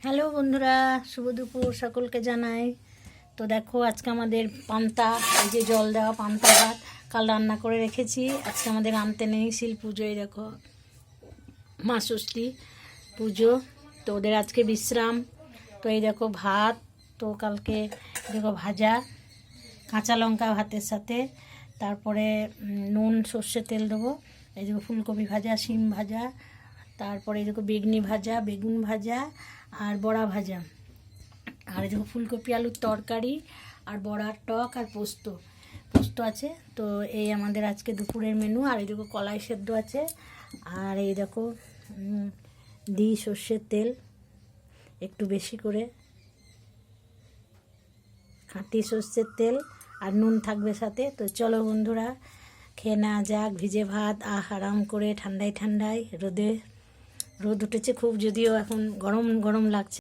Hello বন্ধুরা, শুভ দুপুর সকলকে জানাই। তো দেখো আজকে আমাদের পান্তা, এই যে জল দেওয়া পান্তা ভাত কাল রান্না করে রেখেছি। আজকে আমাদের আনতে নেই, শিল পুজোয় দেখো মা ষষ্ঠী পুজো, তো ওদের আজকে বিশ্রাম। তো এই দেখো ভাত, তো কালকে দেখো ভাজা কাঁচা লঙ্কা ভাতের সাথে, তারপরে নুন সর্ষে তেল দেবো। এই দেখো ফুলকপি ভাজা, শিম ভাজা, তারপরে এই দেখো বেগনি ভাজা, বেগুন ভাজা আর বড়া ভাজা, আর এই দেখো ফুলকপি আলুর তরকারি আর বড়ার টক আর পোস্ত পোস্ত আছে। তো এই আমাদের আজকে দুপুরের মেনু। আর এই দেখো কলাই সেদ্ধ আছে, আর এই দেখো দিই সর্ষের তেল একটু বেশি করে, খাঁটি সর্ষের তেল, আর নুন থাকবে সাথে। তো চলো বন্ধুরা খেয়ে না যাক ভিজে ভাত, আরাম করে ঠান্ডায় ঠান্ডায়। রোদ উঠেছে খুব, যদিও এখন গরম গরম লাগছে।